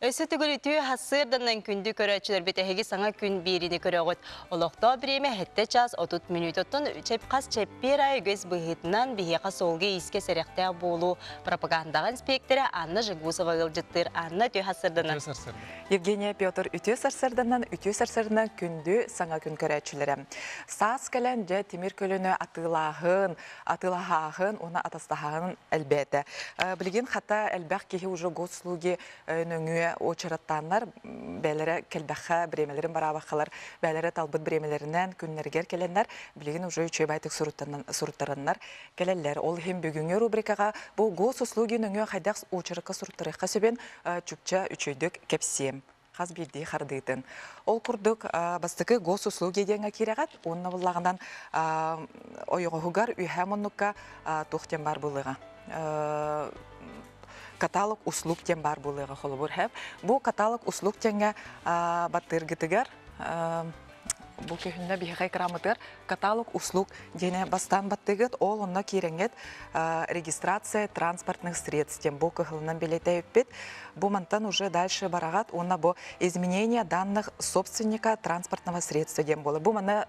Өсі түгілі хасырданнан күнді көрәтшілер бетәхеге саңа күн беріні көрәғыт. Олықта біреме хетті час 30 минуттын чепқас чеппер ай göz бұғытынан бігеқа солғы еске сәріқті болу. Пропагандаға инспекторы Анна Жигусова ғылжыттыр. Анна түй хасырданнан. Евгения Петр үте сарсырданнан күнді саңа күн көрәтшілері. Сас кәлін жә темір көліні атылағын, оны атастағын әлбәті. Білген қата әлбәқ кейі ұжы ғослуге нөңі очыраттанлар бәлері кәлбәққа біремелерін барабаққалар, бәлері талбыт біремелерінен күннергер кәленлер, білген ұжы үші байтық сұруттарынлар кәлелер. Ол хем бүгінгі рубрикаға бұл ғос услуги нөңі қайдақ очырыққа сұруттарыққа сөбен чүкча үшөйдік кәпсем. Қаз бердей қардыйтын. Ол күрдік бастықы ғос услуги денге кереғат, онына бұллағынан ойығығығар үйхәм онныққа тоқтен бар бұлыға. Каталог услуг тем бар булыга холбур хеп. Бу каталог услуг тенге баттыргытыгар бу көһүндө бихай крамытыр. Каталог услуг дене бастан баттыгыт ол онна киренгет регистрация транспортных средств тем бу кыһылынан билетейппит. Бу мантан уже дальше барагат онна бу изменение данных собственника транспортного средства дем болы. Бу мана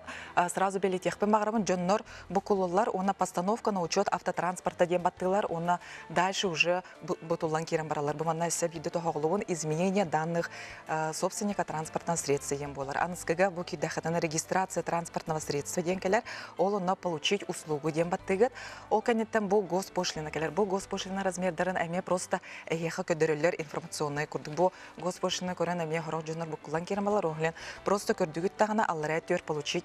сразу билетехпе маграмын жоннор бу кулулар онна постановка на учет автотранспорта дем баттылар онна дальше уже бутуллан кирен баралар. Бу мана сәбиде тоголуун изменение данных собственника транспортного средства дем болар. Аныскага бу кидахатана регистрация транспортного средства дем келер, ол онна получить услугу дем баттыгыт. Ол канеттен бу госпошлина келер. Бу госпошлина размердарын әме просто эйеха көдөрөлөр информационный курдук. Бу госпошлина көрөн әме хорок жонор бу кулан керемалар оглен просто көрдүгүт тагына аллара төр получить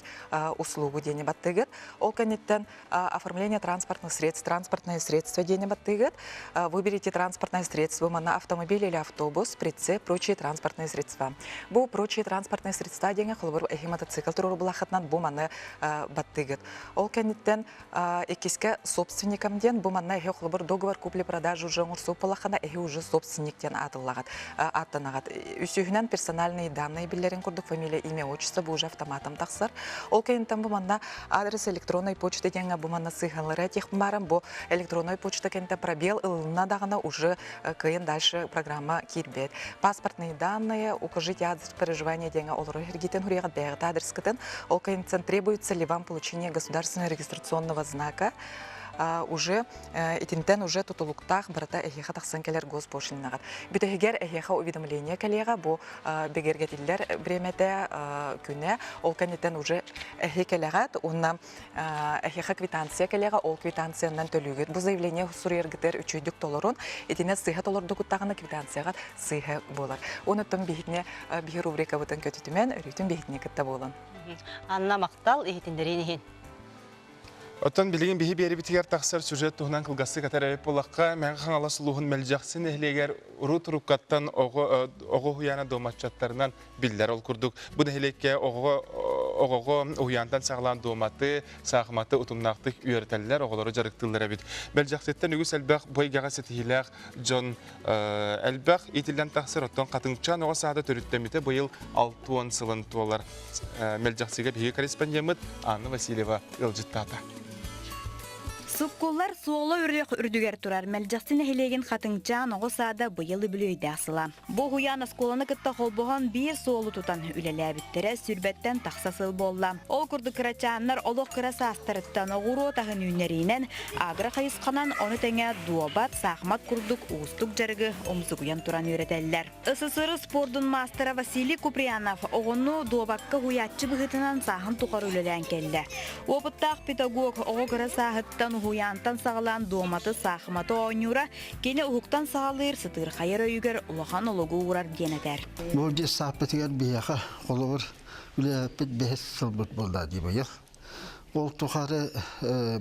услугу дене баттыгыт. Ол канеттен оформление транспортных средств, транспортное средство дене баттыгыт. Выберите транспортное средство, мана автомобиль или автобус, прицеп, прочие транспортные средства. Бу прочие транспортные средства дене холбор мотоцикл туру булахатнан бу маны баттыгыт. Ол канеттен экиске собственникам ден бу мана эхе холбор договор купли-продажи уже урсу полахана эхе уже собственниктен атыллагат аттанагат. Үсүһүнөн персональные данные биллерин курдук, фамилия, имя, отчество бу уже автоматом таксар. Ол канеттен бу мана адрес электронной почты денге бу мана сыганлары тех барам бу электронной почта кенте пробел ылына дагына уже кыйын дальше программа кирбет. Паспортные данные, укажите адрес проживания денге олору хергитен хурьягат бягат адрес кытын. Ол канеттен требуется ли вам получение государственного регистрационного знака уже итинтен уже тутулуктах барата эхеха таксан келер госпошлинагат. Бүтегер эхеха уведомление коллега бу бегергетиллер бремете күнә ол канеттен уже эхекелегат онна эхеха квитанция коллега ол квитанциянан төлөгөт. Бу заявление сурьергетер $300 толорун итине сыйха толорду куттагына квитанцияга сыйха болар. Онуттан бихитне бихи рубрика бутан көтүтүмен өрүтүн бихитне кытта болон. Анна мактал ихтиндерин. Оттан билеген бихи бери битигер тахсар сюжет туһунан кылгасы катарып болакка мен хаңала сулуһун мелжаксын эхлегер урут руккаттан ого хуяна доматчаттарынан биллер ол курдук. Бу нехлекке ого уяндан саглан доматы, сахматы утумнактык үйрөтеллер оголору жарыктылар бит. Мелжаксеттен үгүс элбак бойгага сетилер Джон элбак итилден тахсар оттан катыңчан ого саада төрүттемите быйыл 6 сылын туалар. Мелжаксыга бихи корреспондент Анна Васильева ылжыттата. Суккуллар суоло үрдүгер турар мелжаксын эхилеген хатыңчан оғысада быйылы бүлөйді асыла. Бу хуян асколаны кытта холбоған бир суолу тутан үлеләбіттері сүрбеттен тақсасыл болла. Ол күрді кырачаннар олық кырасы астырыттан оғыру тағын үйнерінен агры қайысқанан оны тәңе дуабат сахмат күрдік уыстық жарығы омсығуян туран үйретеллер. СССР спордун мастера Василий Куприянов оғыну дуабакка хуятчы бұғытынан сахын туқар үлелән келді. Опыттақ педагог оғы кыра сахыттан уянтан сағалан доматы сақыматы ойнура, кені ұғықтан сағалыр сытыр қайыр өйгер ұлахан олығы ұғырар денетер. Бұл де сақпетігер бейеқа қолығыр үләпет бәхес сылбыт болды дейбайық. Ол тұқары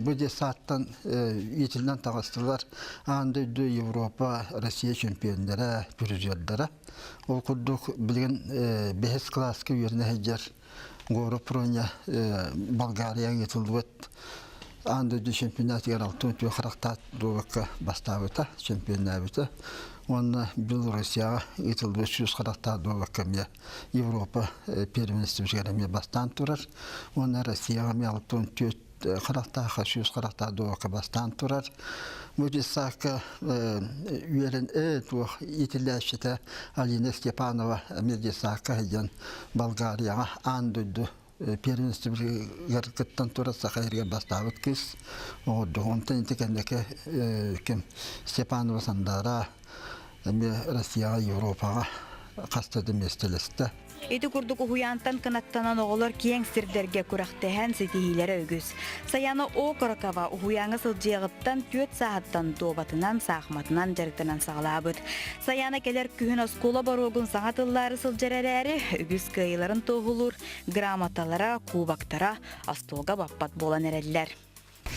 бұл де саттан етілден тағыстылар аңды Европа, Россия чемпиондары, пүрізердері. Ол күрдік білген бәхес классқа үйеріне әйдер Ғоры-Проня, Болгарияң етілді өт. Анды чемпионат яралтын түйе қарақтат дуаққа бастауыта, чемпионабыта. Оны Белорусияға етілді 300 қарақтат дуаққа Европа первенстві жәріме бастан тұрар. Оны Россияға ялтын қарақтаға шүйіз қарақта дуақы бастан тұрар. Мудисака үйерін етіләшіті Алина Степанова Медисака еген Болгарияға андыйды первенство гәркеттен тураса хайырға бастабыт кіз. Онтан интекендеке кем Степанова сандара Россияға, Европаға қастады местелесті. Эти курдук уянтан канаттанан оголор киең сирдерге күрәхтәһән сетихиләре өгүс. Саяны о коракава уяңы сылжыгыттан 4 сааттан добатынан сахматынан жарыктанан сагалабыт. Саяны келер күһүн оскола барогун саңатыллары сылжаралары өгүс кыйларын тогулур, грамоталара, кубактара астолга баппат болан эреллер.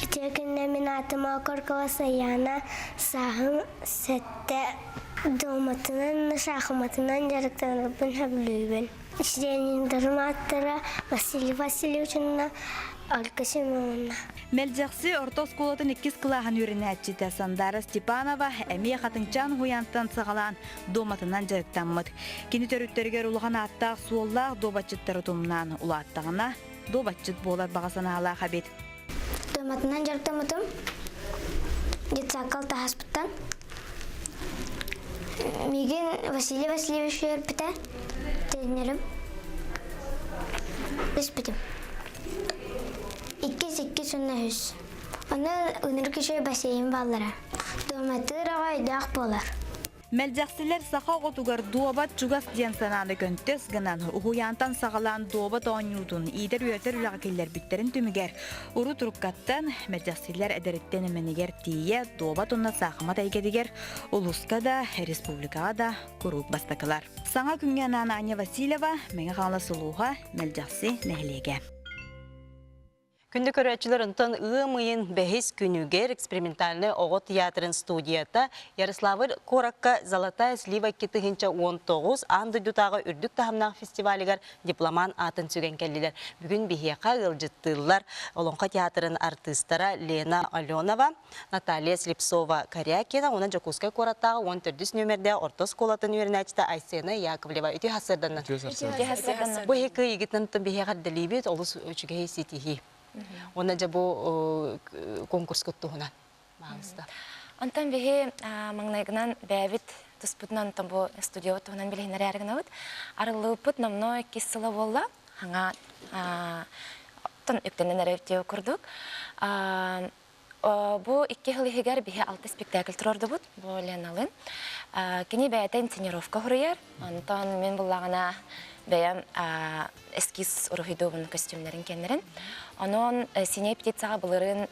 Итекенне мен атыма коркова Саяна сахым сетте доматынан шахматынан жарыктаныбын хаблүйбен. İşlerinin durmattara Василий Васильевич'на Ольга Семеновна. Мелжақсы орта сколатын 2 кылахан үрінәтчіті Сандара Степанова әмей қатынчан хуянттан сағалан доматынан жарықтанмыд. Кені төріттергер ұлған аттақ суоллақ добатчыттары тұмынан ұлаттағына добатчыт болар бағасына ала қабет. Доматынан жарықтамыдым. Детсакал тахаспыттан. Меген Василий Васильевич өрпіті. Тренерім. Үспітім. 2 сонна үз. Оны үнір кіші басейін баллара. Доматыр ағайдақ болар. Мелжақсылар сақа ғотугар дуабат чугас ден сананы көнтес гынан уғуянтан сағалан дуабат оңютун идер өтер үлағакелер бүттерін түмігер. Уру тұруккаттан мелжақсылар әдіреттен еменігер тие дуабат онна сақымат әйгедігер Улуска да, республикаға да күрук бастакылар. Саңа күнген Аня Васильева, мәңі қаңла сұлуға мелжақсы нәхілеге. Күнді көрәтчілер ұнтан ұйымыйын бәхес күнігер экспериментальны оғы театрын студията Ярославыр Коракка Золотая слива кетігінші 19 анды дұтағы үрдік тағымнақ фестивалігер дипломан атын сөген кәлілер. Бүгін бігеқа ғылжыттылар Олонқа театрын артыстара Лена Аленова, Наталья Слепсова Корякина, онан Жакускай Кораттағы 14 нөмерде ортос колатын үйерінәчті Айсена Яковлева. Үті хасырданын. Бұл екі егітін бігеқа дәлейбет олыс өчіге сетихи. Онна жабу конкурс көттуғынан маңызды. Онтан беге маңнайгынан бәбіт тұспытынан бұ студия өттуғынан білейінер әрігін ауыд. Арылы ұпыт намно кесілі болла. Аңа тұн үктенен әрәуттеу күрдік. Бұ 2 хыл егер беге 6 спектакль тұрорды бұд. Бұ Леналын. Кені бәйтен тренировка құрыер. Онтан мен бұллағына бәйім эскиз ұрығыдуғын костюмлерін кенерін. Onun синей птицаға бұлырын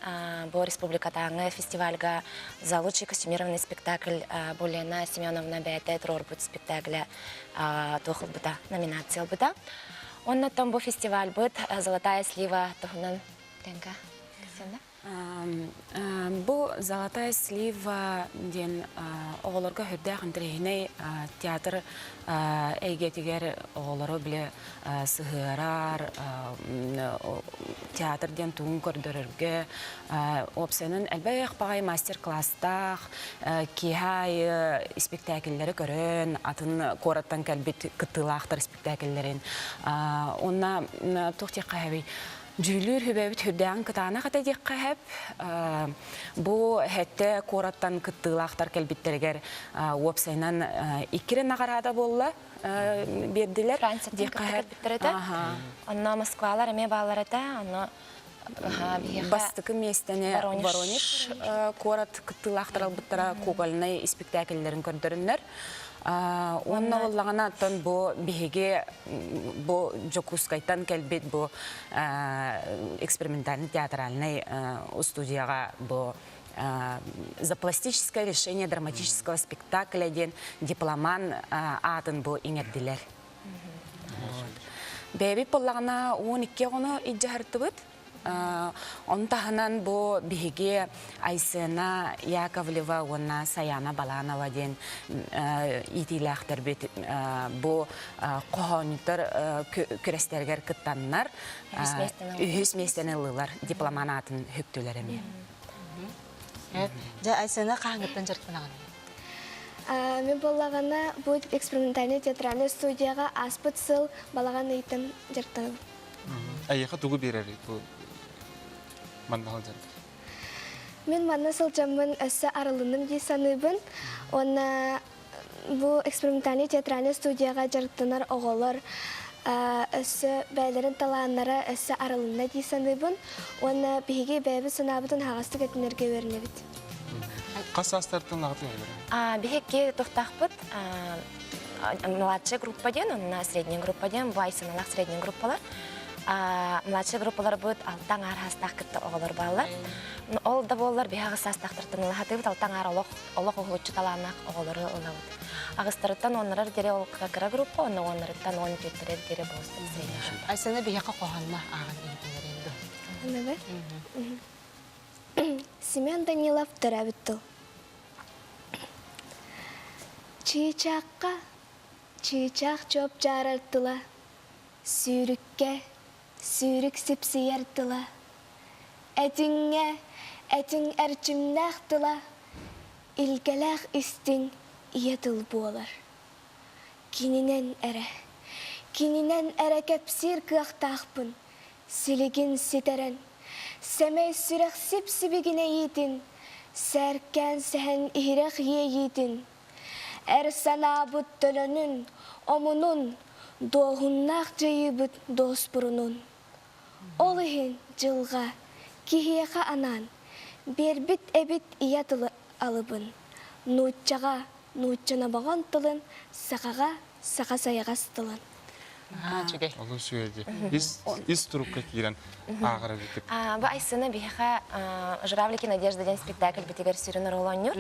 бұл республикатаңы фестивальға за лучший костюмированный спектакль Лена Семеновна бәйті тұрор бұд спектаклі тұқыл бұда, номинация бұда. Онна там бұл фестиваль бұд Золотая слива тұғынан тәнгі кісенді? Бұл Золотая слива ден оғыларға хүрдәқ үндірейіне театр әйгетігер оғылары біле сығырар, театр ден туғын көрдірірге, опсенің әлбәй ақпағай мастер-класстақ, кейхай спектакеллері көрін, атын қораттан кәлбет күттілақтыр спектакеллерін. Онна тоқтек қағабей Жүлір хүбәбіт хүрдәң кытана қата дек қағып. Бұл әтті қораттан күттілақтар кәлбеттергер опсайнан иккерін ағарада болла берділер. Франциядан кәлбеттер еді. Онна Москвалар әме балар еді. Бастықы местіне Воронеж қорат күттілақтар албыттара қоғалыны спектакелерін көрдірінлер. Онна олағына аттан бұл бігеге бұл Жокускайтан кәлбет бұл экспериментальный театральный студияға бұл за пластическое решение драматического спектакля ден дипломан атын бұл иңерділер. Бәйбі болағына 12 ғыны иджағырты бұд. Онтағынан бұл бігеге Айсена Яковлева, онна Саяна Баланова ден итиләқтір бет бұл қоғанытыр көрестергер күттаннар үйіс местені ұлылар дипломанатын хүктілеріме. Айсена қағыңыттан жыртпынаған? Мен болағана бұл экспериментальный театральный студияға аспыт сыл балаған ейтім жырттаным. Әйеқа тұғы берер бұл Мандал жан. Мен манна сылжамын өссі арылыным дей саныбын. Оны бұл экспериментальный театральный студияға жарықтынар оғылар өссі бәлерін таланнара өссі арылына дей саныбын. Оны бігі бәйбі сынабытын хағасты кәтінерге өріне біт. Қас астартын ағытын өлі? Бихекке тоқтақпыт младшая группа ден, онна средняя группа ден, bu айсыналақ средняя группалар. Младшая группалар будет алтан ар хастақ кітті оғылар балар. Ол да болар бияғы састақтыртын ұлғаты бұд алтан ар олық оғылычы таланақ оғылары ұлғауыд. Ағыстарыттан онлар дере ол қақыра группа, оны онларыттан он төттірер дере болыстың средняя группа. Айсана бияқа қоғанма ағын еңгілер енді. Оны бі? Семен Данилов тұра біттіл. Чичаққа, чичақ чоп жарартыла, сүйрікке, сүйрік сіпсияртыла, әтіңе, әтің әрчімнақтыла, илгеләқ істің иетіл болар. Кининен әрі кәпсір қақтақпын, сілігін сетерен, сәмей сүрек сіп-сібігіне етін, сәркен сән ihirek yeyidin. Sanabut tölönün, omunun, doğunnak cayıbıt dospurunun. Olihin cılga, kihiyaka anan, bir bit ebit iyatılı alıbın. Nuçaga, nuçana bağın tılın, sakaga, saka sayaga stılın. Чүгей. Олы сөйеді. Из трубка кирен ағыра бітіп. Бұл айсыны бейха «Журавлики Надежда» ден спектакль бітігер сүйрінір олонюр.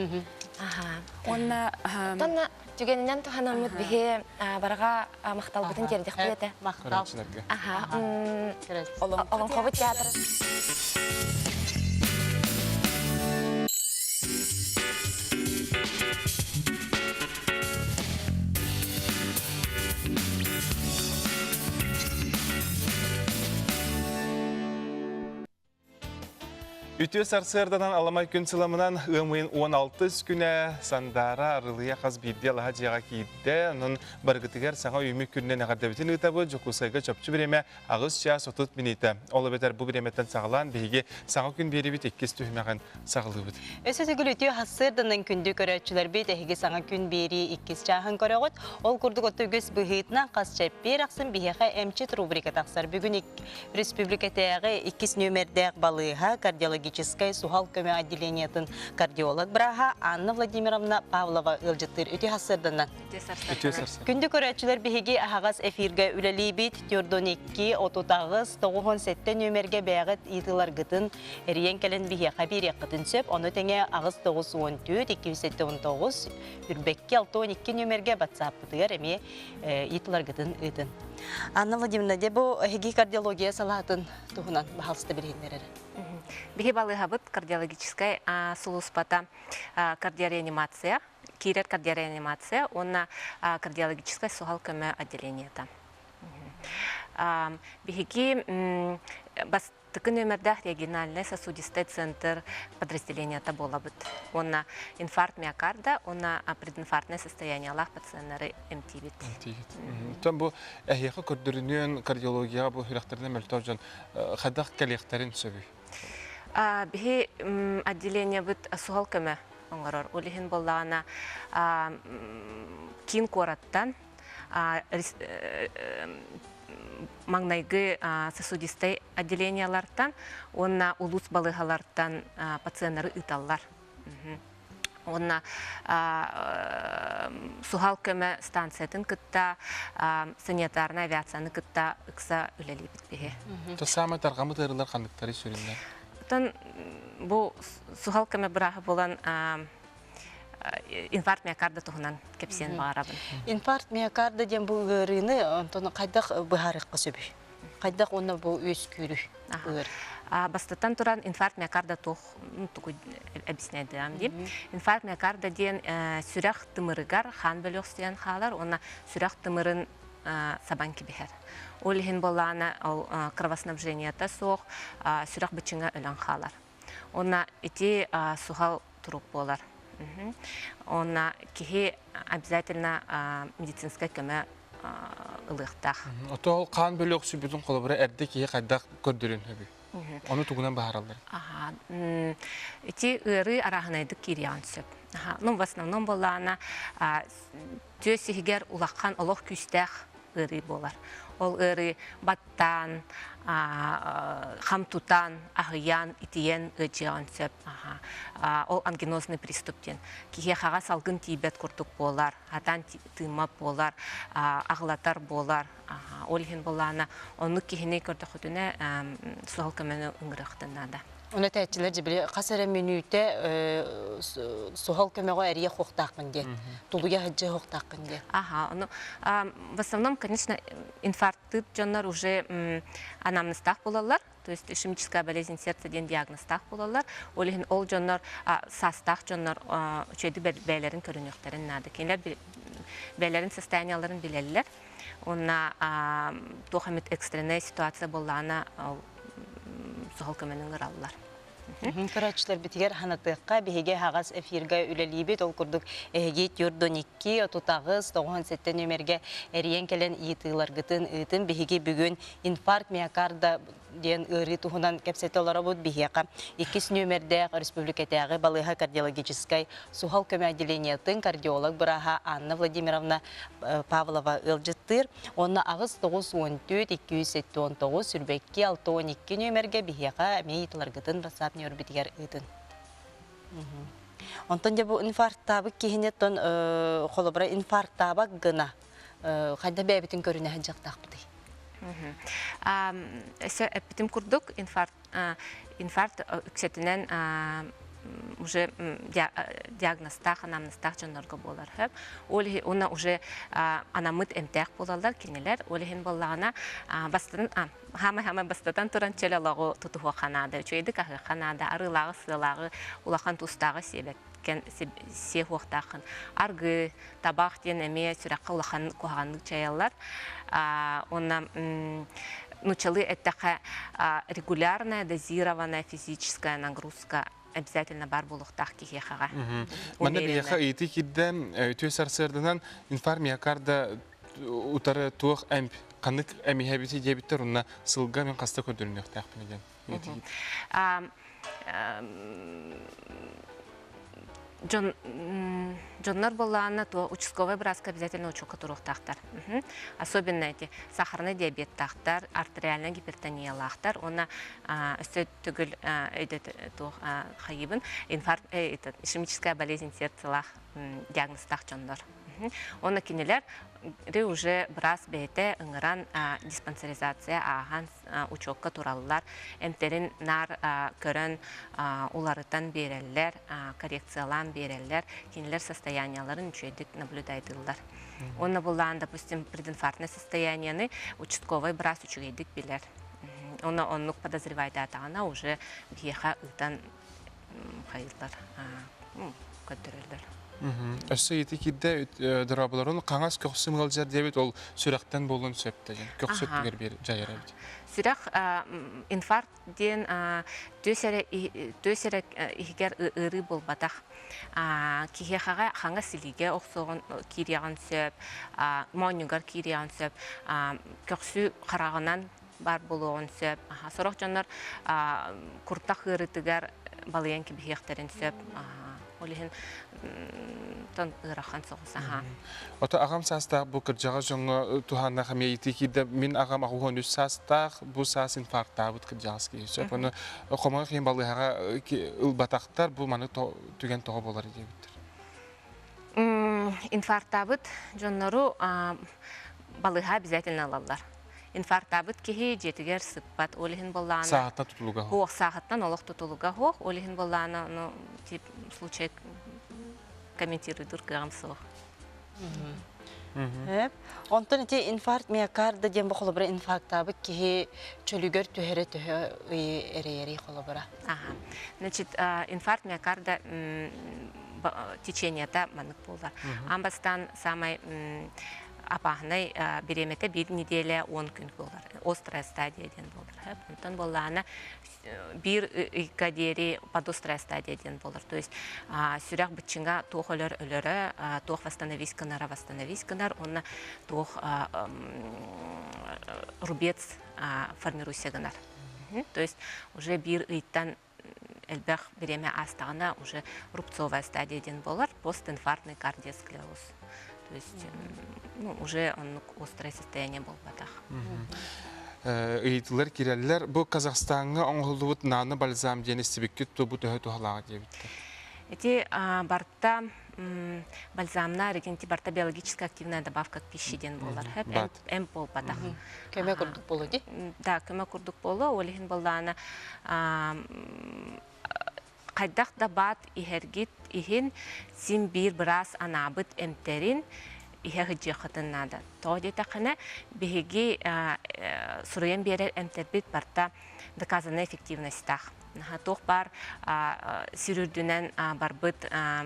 Тонна түгенінен тұханамыд бейхе барға мақтал бұтын кердік бұйеті. Мақтал. Олың қобы театр. Үтіе сарсырданан аламай күн сыламынан ұмайын 16 күні сандара арылыя қаз бейді алаға жиға кейді. Оның барғытығар саңа үймі күннен ағардабетін ұтабы жоқусайға чөпчі біреме ағыз час 30 минуты. Олы бетер бұл біреметтен сағылан бейге саңа күн бері бет еккес түймеған сағылы бұд. Өсөсігіл үтіе хасырданан күнді көрәтшілер бейт әхіге саңа күн бері еккес чағын көрәғыт. Ол күрдік отты өгіз бұғытынан қас чәппер ақсын бейеға әмчет рубрика тақсар. Бүгін республикатағы 2 нөмердәқ балыға кардиологическое сухал көмө отделениятын кардиолог браха Анна Владимировна Павлова ылжыттыр өте хасырданан. Күнді көрәтшілер бігеге ағағас эфирге үләлі бит түрдон 2 отутағыз 97 нөмерге бәғыт етілар ғытын әріен кәлін біге қабир еққытын сөп, оны тәңе ағыз 914 279 үрбекке 612 нөмерге батсап бұтығар әме етілар ғытын ұйтын. Анна Владимировна, де бұл әхеге кардиология салатын тұғынан бағалысты білгендері? Бихи балыға бұд кардиологическая сулуспата кардиореанимация, кирер кардиореанимация, онна кардиологическая сухал көмі отделениета. Бихиги бастықы нөмірдәқ региональный сосудистый центр подразделенията бола бұд. Онна инфаркт миокарда, онна прединфарктное состояние алақ пациенттері МТ-бит. Тон бұл әхеқі көрдірінен кардиологияға бұл хүрақтарына мәлтау жан қадақ кәлектәрін сөбі? Бихи отделение бұд сухал көмі оңғырыр. Олихин болағына кин кораттан маңнайғы сосудистай отделениялардан, онна улус балығалардан пациенттері ұталар. Онна сухал көмі станциятын күтті, санитарны авиацияны күтті ұқса үлелі бітпеге. Тосамы тарғамы тәрілер қандықтары сөрінлер? Бұл сухал көмі бұрағы болан инфаркт миокарда тұғынан кепсен бағарабын. Инфаркт миокарда ден бұл ғырыны қайдақ бұғарыққа сөбі. Қайдақ оны бұл өз көрі бұғыр. Бастаттан тұран инфаркт миокарда тұқ әбісінәді әмдем. Инфаркт миокарда ден сүрәқ тымырығар қан бөліқстен қалар, оны сүрәқ тымырын сабан кебехер. Ол ехен болағына кровоснабженията соқ сүрәқ бүчіңі өлін қалар. Оны ете сухал тұруп болар. Оны кеге обязательно медицинская көмі ылықтақ. Оты ол қан бөлі өксі бүтін қолы бірі әрді кеге қайдақ көрдірін өбі? Оны тугунан баһараллар. Ага. Эти ыры арахынайды кириан сөп. Ага. Ну, в основном болана төсігер улаққан олық күстәқ ыры болар. Ол ыры баттан, хамтутан, ағыян, итиен ыжыған сөп. Ол ангинозный приступтен. Кихе хаға салгын тибет күртік болар, атан тымап болар, ағылатар болар. Ол хен болана, оны кихіне көрді құтыны суғал көмені ұңырықтынады. Оны тәтчілер жібілі қасыры минуте суғал көмеға әрие хоқтақын де, тулуя хыджы хоқтақын де. Ну, в основном, конечно, инфаркты жонлар уже анамныстақ болалар, то есть ишемическая болезнь сердца ден диагностақ болалар. Олеген ол жонлар састақ жонлар үшеді бәйлерін көрінектерін нады. Кейлер бәйлерін состоянияларын білелілер. Онна тоқамет экстренная ситуация болана суғал көменің ұралылар. Көрәтшілер бітігер ханатыққа бігеге хағас эфирға үлелейбет, ол күрдік әгет юрдон 2, отутағыз, 97 нөмерге әріен кәлін иетігілар ғытын ұйтын бігеге бүгін инфаркт миокарда ден ұры тұхынан кәпсеті олара бұд бігеға. 2 нөмерде республикатағы балыға кардиологическай сухал көмі отделениятын кардиолог бұраға Анна Владимировна Павлова ылжыттыр. Онна ағыз 9-14-279 сүрбекке 6-12 нөмерге бігеға мейтілар ғытын басап нөрбітігер ұйтын. Онтан де бұл инфарктабы кейінеттен қолыбыра инфарктабы ғына қайда бәбітін көріне жақтақ бұдай. Бітім күрдік инфаркт үксетінен уже диагностақ, анамныстақ жонларға болар. Оны уже анамыт әмтәқ болалар, кенелер. Олеген болағына хамай бастатан тұран чөл алағы тұтуға қанады. Чөйдік ағы қанады, арылағы, сылағы, улақан тұстағы себеткен сех оқтақын. Арғы, табақ ден әме сүраққа улақан қоғанлық чаялар. Оны начали это регулярная дозированная физическая нагрузка обязательно бар булуқтақ кехеға. Мана бияқа үйті кидді өтөс арсырдынан инфаркт миокарда утары туық әмп қанық әмихәбеті дебіттер ұнна сылға мен қаста көрдірін өқтақ бінеден. Жоннар болланы то участковый браска обязательно учетка туруқтақтар. Особенно эти сахарный диабет тақтар, артериальная гипертония лақтар, оны өсті түгіл қайыбын ишемическая болезнь сердца лақ диагностақ жондар. Оны кенелер уже брас бейте ыңыран диспансеризация аған учетка туралылар, әмтерін нар көрін уларытан берелер, коррекциялан берелер, кенелер состоянияларын үшедік наблюдайдылар. Оны болан, допустим, прединфарктное состоянияны участковый брас үшедік билер. Оны онлық подозревайды атағана уже бейеха ұйтан қайылдар, көттірілдер. Өсі еті кедді дұрабылар, оны қаңас көқсі мұғал жар дебет, ол сүрақтан болуын сөпті, көқсі өттігер бір жайыр әбет. Сүрақ инфаркт-ден төсері егер ұры болбадақ. Кихеқаға қаңа сіліге оқсоғын кирияған сөп, мауынығар кирияған сөп, көқсі қарағынан бар болуын сөп. Сұрақ жанар күртақ ұрытығар балыян кебіхектерін сөп. Олеген тон ырахан соғыса. Ота ағам састақ бұл кіржаға жоңы туғанна қамия еті кейді мен ағам ағуған үз састақ бұл сас инфаркта бұд кіржағыз кейсі. Оны қомаға кейін балыға ұлбатақтар бұл маны түген тоға болар еді біттір. Инфаркта бұд жонлару балыға обязательно алалар. Инфарктабыт кеге жетігер сыппат, олеген болланы... Сағаттан тұтылуға хоқ? Хоқ, сағаттан олық тұтылуға хоқ, олеген болланы, случай комментируйдыр кығам соқ. Онтан әте инфаркт миокарда ден бұл қолыбыра инфарктабы кеге чөлігер түхері әрі қолыбыра. Значит, инфаркт миокарда теченията манық болдар. Амбастан самай... Апағынай береметі бір неделя 10 күн болар. Острая стадияден болар. Онтан болағына бір кадері подострая стадияден болар. То есть сүрәқ бұтчынға тоқ өлір өлірі, тоқ восстановись кінар, онна тоқ рубец формируйся гынар. То есть уже бир ыйттан элбэх береме астагына уже рубцовая стадияден болар, постинфарктный кардиосклероз. То есть уже он острое состояние был батах. Ыйтылар киреллер бу Казахстанга оңголдубут наны бальзам дени сибиккит тубу төһө тухалага дебиттер. Эти барта бальзамна регенти барта биологически активная добавка к пище ден болар. Эмпол батах. Көмө курдук болу ди? Да, көмө курдук болу. Олихин болданы кайдах да бат ихергит ихин сим бир брас анабыт эмтерин ihe hıcı xatınnadı. Тоди тахана биһиги суруян берер эмтербит барта доказанная эффективность тах. Тох бар сирүрдүнен барбыт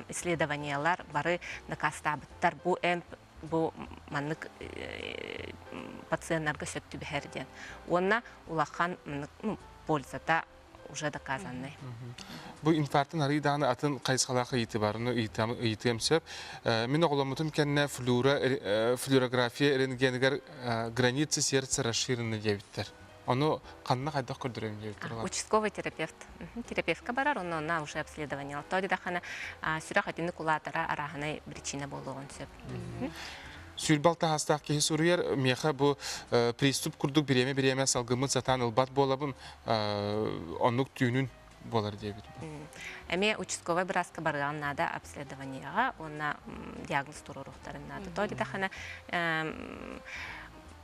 исследованиялар бары доказтабыттар бу эмп бу маннык пациентларга сөптү бихерден. Онна улахан пользата уже доказанный. Бу инфарктын арыйданы атын кайсалакы итибарыны ыйтымсып, мен оголомутум кенне флюорография рентгенгер границы сердца расширены дебиттер. Ону канна кайдак көрдүрөм дебиттер. Участковый терапевт. Терапевтка барар, онна уже обследование. Тоди дахана сүрах атины кулатара араханай причина болгон сөп. Сүрбалта хастак кеһи суруяр меха бу приступ курдук биреме салгымын сатан ылбат болабын онук түйүнүн болар дебит. Эме участковый браска барган нада обследованияга, онна диагноз туруруктарын нада. Тоди дахана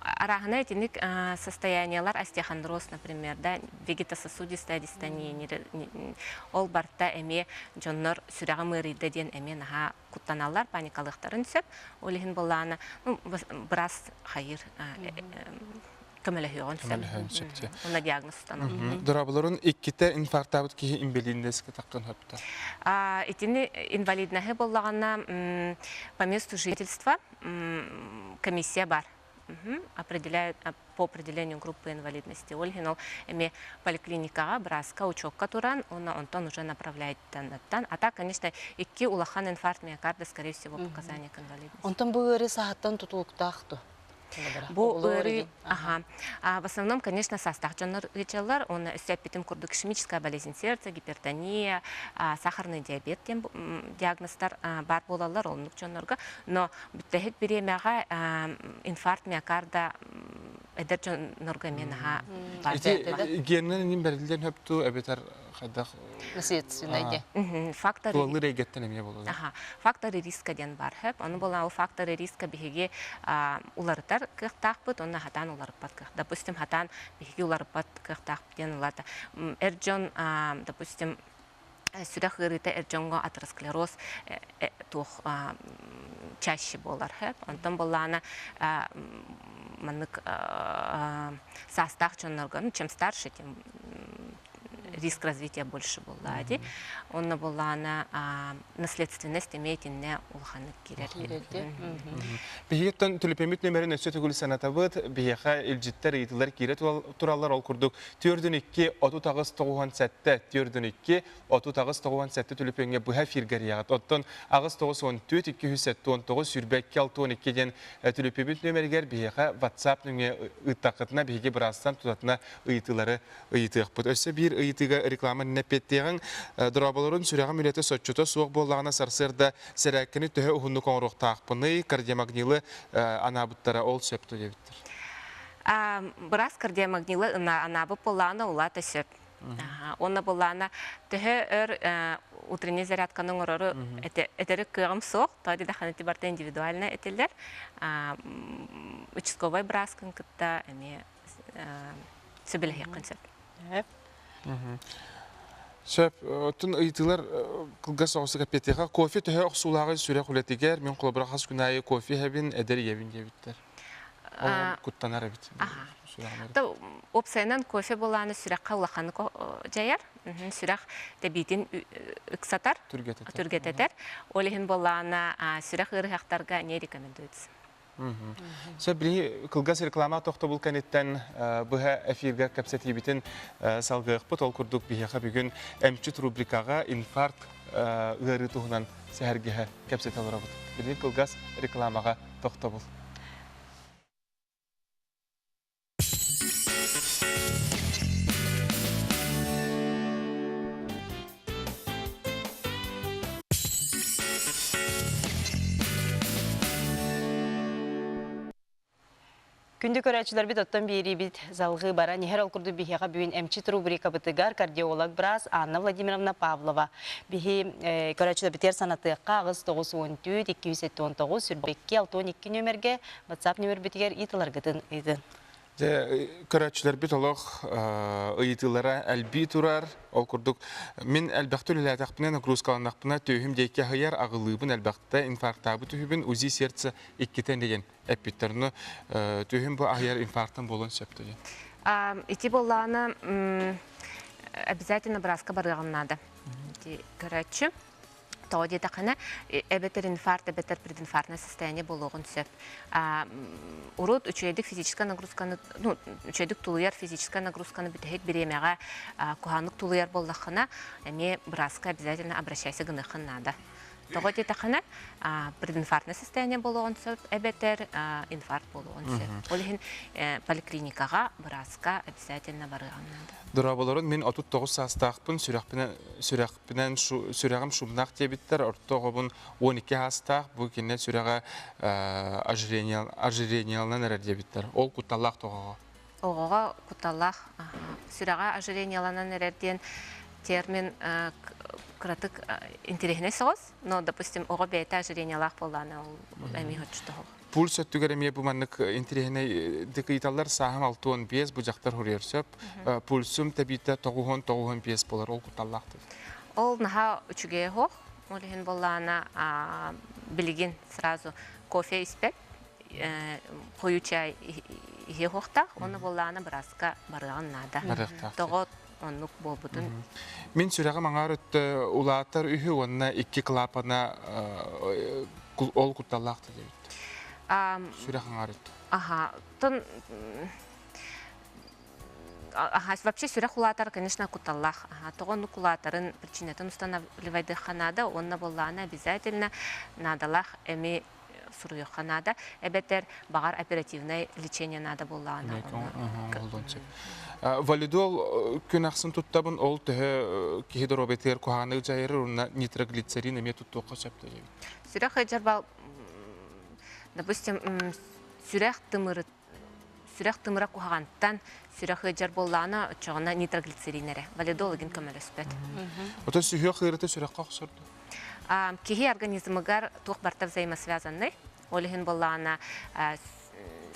арахана этиник состояниялар остеохондроз, например, да, вегетососудистая дистония, ол барта эме жоннор сүрага мырыйда ден эме наха куттаналар паникалыктарын сөп, олихин болланы брас хайыр көмөлөһүгөн сөп. Онда диагноз устану. Дорабыларын икките инфарктабыт кеһи инвалиднеске таккан хөптө. Этини инвалиднахы боллагана по месту жительства комиссия бар. Определяют по определению группы инвалидности. Ольгинол эми поликлиникага браска учетка туран, он уже направляет тан. А так, конечно, икки улахан инфаркт миокарда, скорее всего, показания к инвалидности. Онтан бу ыры сааттан тутулуктаахту. Бу ыры, в основном, конечно, состав джоннор, он сеппитим курдук ишемическая болезнь сердца, гипертония, сахарный диабет, диагностар бар болалар олнук джоннорга, но бүттехик биремяга инфаркт миокарда эдер джоннорга менаха бар. Геннен ним берилден хөптү эбетер кайдак Насыйытсынайде. Туалыр эгеттен эмне болду. Факторы риска ден бар хөп. Оны бола факторы риска биһиги уларытар кыхтахпыт, онна хатан уларыппат кых. Допустим, хатан биһиги уларыппат кыхтахпыт ден улата. Эрджон, допустим, сүрэх ырыта эрджонго атеросклероз тух чаще болар хөп. Онтон болана маннык состав чоннорган, чем старше, тем риск развития больше был, да, он была на наследственность имеет не улханык кирер. Бихиттен төлөпемит нөмерин өсөтөгүл санатабыт бихиха илжиттер ыйтылар кире тураллар ол курдук 4-2 30-97 4-2 30-97 төлөпеңе буха фиргарыягат. Оттон агыс 9-14 219 сүрбәкке 6-12 ден төлөпемит нөмергер бихиха WhatsApp нүңе ыттакытына бихиге бирастан тутатына ыйтылары ыйтыакпыт. Өсө бир ыйтыга реклама непеттеген дурабаларын сүрәгә милләте сотчута суык боллагына сарсырда сәрәккене төһө ухунну коңруктаакпыны кардиомагнилы анабыттара ол сөптү дебиттер. Брас кардиомагнилы анабы полана улата сөп. Онна болана төһө утренняя зарядканың орору этери кыгым сок, тоди да ханати барта индивидуально этелер. Участковый браскын кытта эме сөбеле концерт. Сөп, тун ыйтылар кылга соғысы капетеға кофе төһө оксулағы сүрә құлетігер, мен қолабыра қас күнайы кофе әбін әдер ебін дебіттер. Ол күттанар әбіт. Опсайнан кофе боланы сүрәққа улақаны жайар, сүрәқ дәбейтін үксатар, түргететер. Олығын боланы сүрәқ ұрғақтарға не рекомендуется? Сөбірі кылгас реклама тоқты бұл кәнеттен бұға әфирға кәпсәті бітін салғық бұт ол күрдік бейеға бүгін әмчіт рубрикаға инфаркт ғыры тұғынан сәәргеға кәпсәті алыра бұт. Бірі кылгас рекламаға тоқты бұл. Күндү көрәчүләр бит оттан бери бит залгы бара нехер ол курду бихега бүгүн эмчи рубрика бытыгар кардиолог брас Анна Владимировна Павлова. Бихи көрәчүләр битер санатыкка агыс 914 279 сүрбекке 612 нөмерге WhatsApp нөмер битигер италаргытын ыйдын. Көрәчүләр бит олох ыйтылара әлби турар, ол курдук. Мен әлбәхтү лиләтәкпінен нагрузкаланақпына түйім дейке хыяр ағылыбын әлбәхтә инфарктабы түйімін узи сердце иккетен деген әппеттеріні түйім бұл ағияр инфарктан болын сөпті. Ити болланы обязательно браска барыгын надо. Көрәчү. То где-то хана эбетер инфаркт, эбетер прединфарктное состояние болгон сөп. Урут учредик физическая нагрузка, ну учредик тулуяр физическая нагрузка на битехек беремега куханук тулуяр боллахана, эми браска обязательно обращайся гыныхын надо. То где-то хана прединфарктное состояние болгон сөп, эбетер инфаркт болгон сөп. Олихин поликлиникага браска обязательно барыган надо. Дұрабаларын мен 39 састақпын сүрәғім шумнақ дебіттер, ортоғыбын 12 астақ, бұл кенне сүрәға ажирениялынан әрер дебіттер. Ол құтталақ тоғаға? Оғаға құтталақ. Сүрәға ажирениялынан әрерден термин кратык интересный соғыз, но, допустим, оға бәйті ажирениялақ болғаны әмей хөтшті оға. Пульс өттігер әме бұл маннық интерегіне декиталар сағым 6-15 бұл жақтар хүрер сөп. Пульсум тәбейті 9-15 болар, ол құтталлақты. Ол наға үчіге хоқ, олығын болғаны білген сразу кофе іспет, қойу чай ие хоқтақ, оны болғаны біразға барыған нада. Тоғыт онлық бол бұтын. Мен сүрәғі маңар өтті ұлаттар үйі онына 2 клапана ол құтталлақты дейді. Сүрәғін арыт. Вообще сүрәқ улатар, конечно, куталлах. Тоғын кулатарын причинетін устанавливайды ханада, онна болланы обязательно надалах әме сұруы ханада. Әбеттер бағар оперативное лечение надо болланы. Валидол күн ақсын тұттабын ол түхі кейдер обетер куханы жайыры ұрына нитроглицерин әме тұттуққа сөпті жайы. Сүрәқ әжар допустим, сүрәқ тымыра кухағантан сүрәқ ыджар болланы чоғына нитроглицеринері. Валидологин көмелеспет. Ота сүйе қиырыты сүрәққа құсырды? Кехи организмыгар туқ бартап взаимосвязанный. Олығын болланы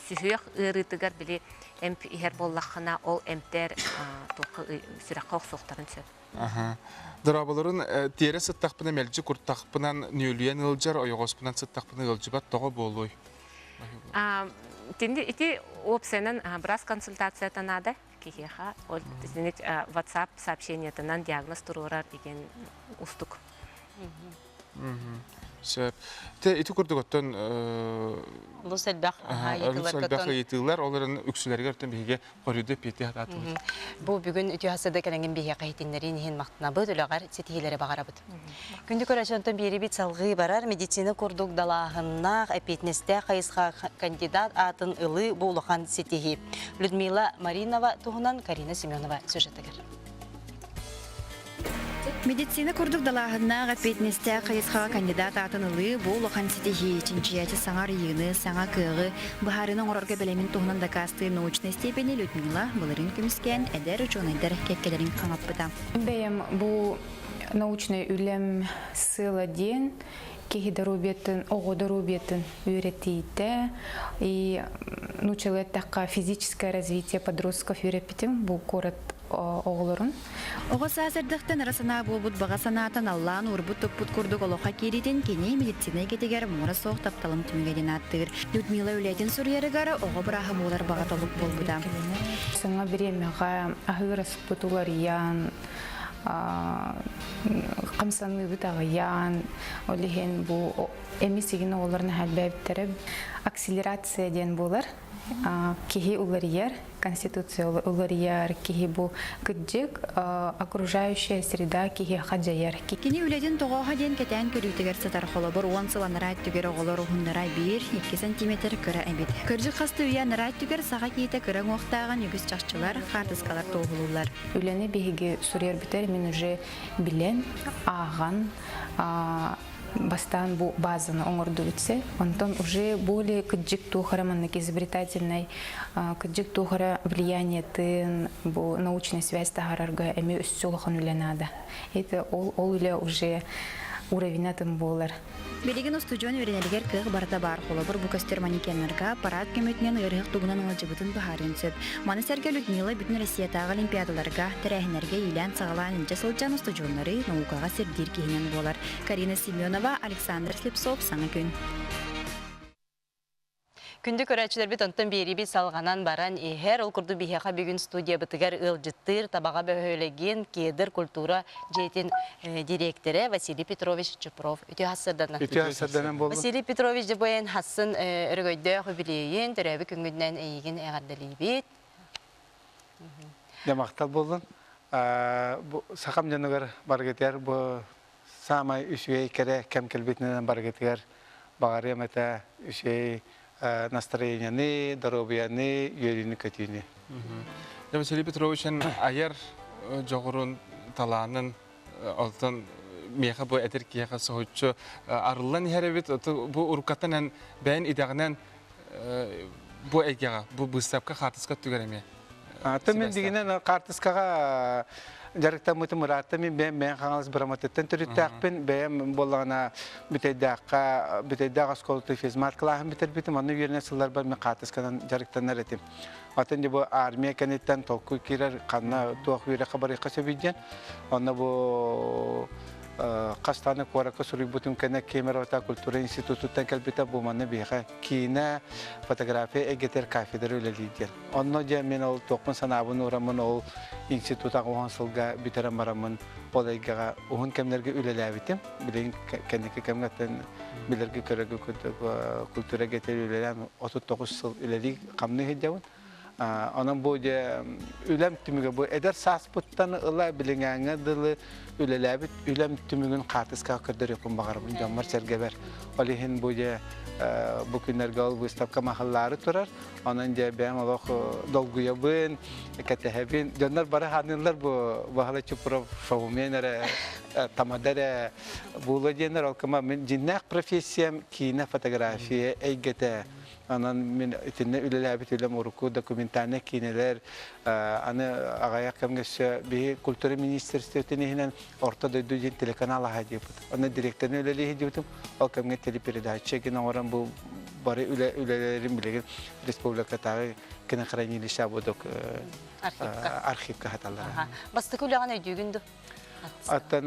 сүйе ырытыгар білі әмп ихер боллақына ол әмптер сүрәққа оқсуқтарын сөп. Дұрабыларын тері сыттақпына мәлжі күрттақпынан нөліен ұлжар, ойығоспынан сыттақпына ұлжыбат тоғы болуй. Тенде ити опсенен біраз консультация танады кехеха. Ол WhatsApp сообщениетінен диагноз тұрурар деген ұстық. Сөп. Те ити күрдік өттен Лус әлбәқ етілер, оларын үксілерге өрттен бейге қорюды петі атылыр. Бұл бүгін үті хасыды кәләңген бейге қайтинлерін ehen мақтына бұд, өліғар сетігелері бағара бұд. Күнді көрәшінтін бері бит салғы барар, медицина күрдік далағынақ әпетнесте қайысқа кандидат атын ұлы болуған сетігі. Людмила Маринова туғынан Карина Семенова сюжеттігер. Медицина курдук далағынна ғапетнесте қайысқаға кандидат атын ұлы бұл оған сетехи чинчияти саңар егіні, саңа кығы, бұхарының орорға бәлемін туғынан дакасты научной степени Людмила бұлырын көміскен әдер ученыйдар кәккелерін қаңап бұда. Бәйім бұл научный үлем сыла ден, кехидару бетін, оғодару бетін үйретейді. И научилеттаққа физическое развитие подростков үйретпетім, бұл корот оғылырын. Оғы сәсірдіқтен арасына болбұд баға санатын Аллан ұрбұт тұппұт күрдік олуға кереден кене медицина кетегер мұра соқ тапталым түмігеден аттығыр. Людмила үләден сүрерігары оғы бірағы болар бағаталық болбұда. Сыңа біремеға ағырас бұтылар ян, қамсаны бұтағы ян, олеген бұл әмесеген оғыларына әлбәбіттеріп акселерация ден болар. Кихи уларьер, конституция уларьер, кихи бу кыджик, окружающая среда, кихи хаджаяр. Кини үледен тоғаға ден кетен көрітігер сатар қолабыр 10 сыланырай түгер оғылар ұғындарай 1-2 сантиметр көрі әбет. Көржік қасты үйен нырай түгер саға кейті көрі оқтаған үгіз чақшылар, қартысқалар тоғылулар. Үлені бейге сурер бітер, мен уже білен, аған, бастан бу базаны оңорду бүтсе, онтон уже более кыджик тухара маннык изобретательной, кыджик тухара влияние тын, бу научная связь тахарарга эми өссулахан үленада. Это ол үле уже уровень тым болар. Белеген студион өренелгер кыгы барда бар холобур бу костер манекеннерга парад көмөтүнөн ырык тугунан алжыбытын бахарын сөп. Манысерге Людмила бүтүн Россиядагы олимпиадаларга, терехнерге илен сагалан инче сылжан студионнары наукага сердир кийинен болар. Карина Семенова, Александр Слепцов, Саңа күн. Күнді көрәтшілер бит онтан бері салғанан баран ехер, ол күрді бейхеға бүгін студия бітігер ылжыттыр, табаға бөхөлеген кедір культура жейтін директоры Василий Петрович Чупров. Үті хасырдана. Василий Петрович де бойын хасын өргөйді хүбілейін, түрәбі күнгіднен әйген әғардалей бет. Демақтал болдың. Сақам жанығыр баргетер, бұл самай үшвей кере кәм келбетінен баргетер бағары мәті үшвей настроенияны, здоровьяны, үйеріні көтейіні. Василий Петровичен айар жоғырын таланын алтын меха bu eter kiyaga soğutçu arılan herevit bu urkatan ben idağından bu egaga bu bıstapka kartıska tügereme. Tamen diginen kartıskaga jarıkta mutu muratta min ben kanalız bıramateten türüttakpen ben bolana bitedaka skoltu fizmat klahım biterbitim onu yerine sıllar ben kartıskadan jarıktan neretim. Atın bu armiya kanetten toku kirer kanna tuak vire kabari kasabidjen onu bu Kastane kuaraka suri butum kena kamera wata kultura institutu kalbita bu manne biha kina fotoğrafi egeter kafedere öylelidir. Onno cemin ol tokman sanabın uğramın ol instituta kuhansalga biteran baramın olayga uhun kemlerge öylelabitim. Bileyin kendiki kemgatten bilirge körege kultura getir öylelem 39 yıl öyleli kamını hicavun. Onun bu ülem tümüge bu eder sasputtan ıla bilinganga dılı ülelabit ülem tümügün katıska kadar yapın bakarım jamar sergeber. Olihin bu bu günler gal bu stapka mahalları turar. Onun ben Allah dolguya bin katehbin canlar bara hanırlar bu bahala çupra favumenere tamadere bu lajener alkama min cinnak profesiyem kina fotoğrafiye eygete Anan min itine ülelabit ülem oruku dokumentane kineler ana agaya kamgeşe bir kültür ministerstiyetine hinen ortada duyduğun telekanal hacı bu. Ana direktörün üleli hicivtum. O kamge teleperide çekin oran bu bari ülelerin bile Respublika tağı kena karanili şabodok arşiv kahatallar. Bastık ülağın ödüğündü. Atan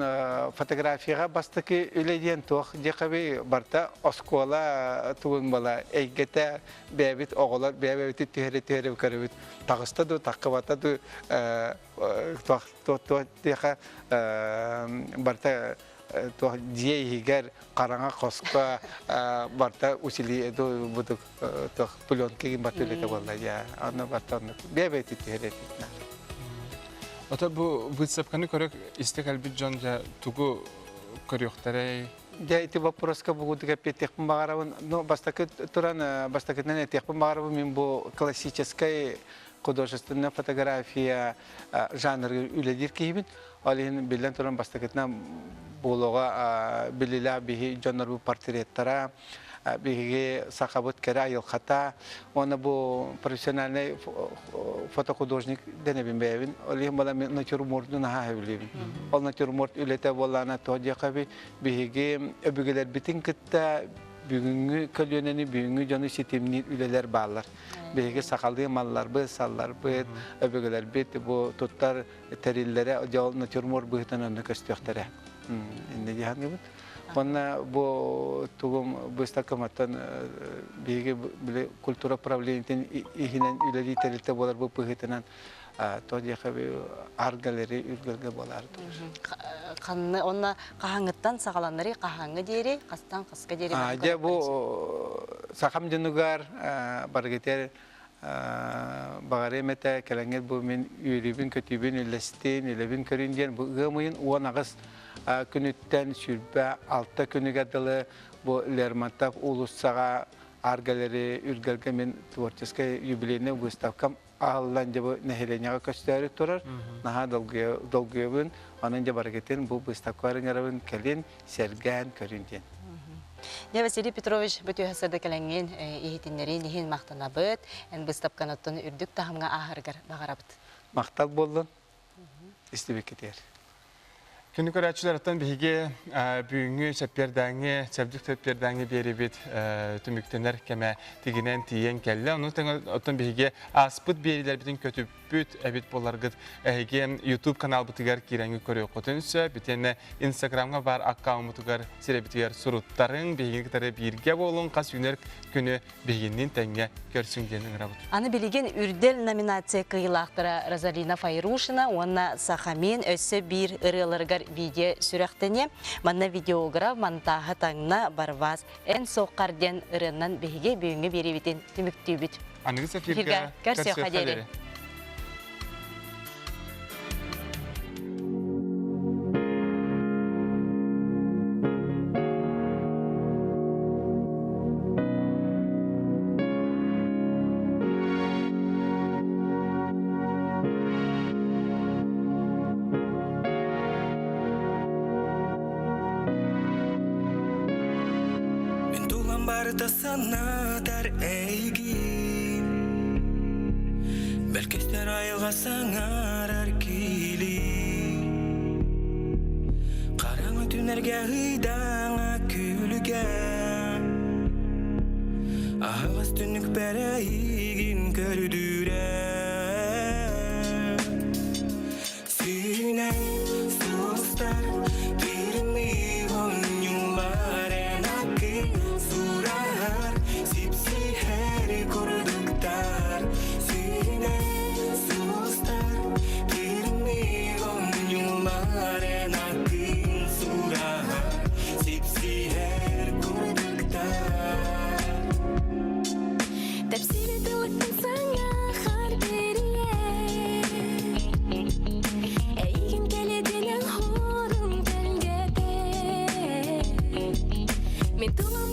fotoğrafiya bastık ülediyen toh jekabi barta oskola tuğun bala eygete bebit oğlar bebit tühere karabit tağısta do takavata do toh deka barta toh diye higer karanga koska barta usili edo buduk toh pulon ki batule te vallahi ya ana barta bebit tühere Ata bu bıtsapkanı körek istekal bir canca tugu körüktare. Ya itu vaproska bu diye petek bağırın. No bastaki turan bastaki ne tek bağırın min bu klasическая художественная фотография жанры üledir ki alin bilen turan bastaketna buluğa bilila bihi жанр bu portretlere bihi sakabut kera yıl hata ona bu profesyonel fotohudожник denebim bevin alin bala natürmortun ha evliyim ol natürmort ülete bolana toja kabi bihi öbügeler bitin kitta bugünkü kölyöneni bugünkü canı sitemni üleler bağlar bihi sakallı mallar bu sallar bu öbügeler bit bu tuttar terillere jol natürmort bihtan önüne köstüktüre indi cihan gibi Ona bu tuğum bu istakamatan bihi bile kultura pravleniyetin ihinen üleri terite bolar bu pıhıtınan toja kabi art galeri ülgelge bolar. Kanı ona kahangıttan sağalanları kahangı deri, kastan kaska deri. Ya bu sakam jenugar bargeter bagare meta kelengel bu min üribin kötübin ülestin ülebin köründen bu gımayın uanağız Künütten sürbe altta künüge dalı bu Lermontov ulussağa argaleri ürgelgemin tворческой юбилейный выставкам Ağlan bu nehilenyaga kösteri turar. Naha dolguyabın, onun da baraketин bu bıstakvarın yarabın kelin sergen köründen. Ne Василий Петрович бүтү хасырда келеңген ихитиннери нихин мактанабыт, эн быстап канаттан үрдүк тахымга ахыргар багарабыт. Maktal bollun, istibek keter. Күнү көрәчүләртен биге бүгүнгү сәппердәңе, сәбдүк сәппердәңе беребит түмүктенер кеме тигинен тиен келле. Аны оттан биге аспыт берилер битин көтүпүт әбит боларгыт. YouTube канал бутыгар кирәңге көрө котынса, битене Instagramга бар аккаунтугар сиребитер суруттарын биге китәре бирге болун кас юнер күнү бигеннен тәңгә көрсүнгәнен рабыт. Аны билеген үрдел номинация кыйлактыра Розалина Файрушина, онна Сахамин өссө бир ырыларгар видео сүрәхтене. Манна видеограф монтажы таңна барвас эн соққарден ырыннан биге бүгүнгө беребитин түмүктүбүт. Анысы сәпперге көрсө хадери. Barda sana dar eygin Belkesler ayılga sangarar kili Karanı tünerge hıydana külüge Ağız tünük bere eygin kördüre Sünen sustar Birimi honyumlar enaki Surar sipsi her kurduktar Sünen sustar Birimi honyumlar enaki Surar sipsi her kurduktar Tepsiri dılıktın sana harberiye Eygin geledinen horun belgede Min tulam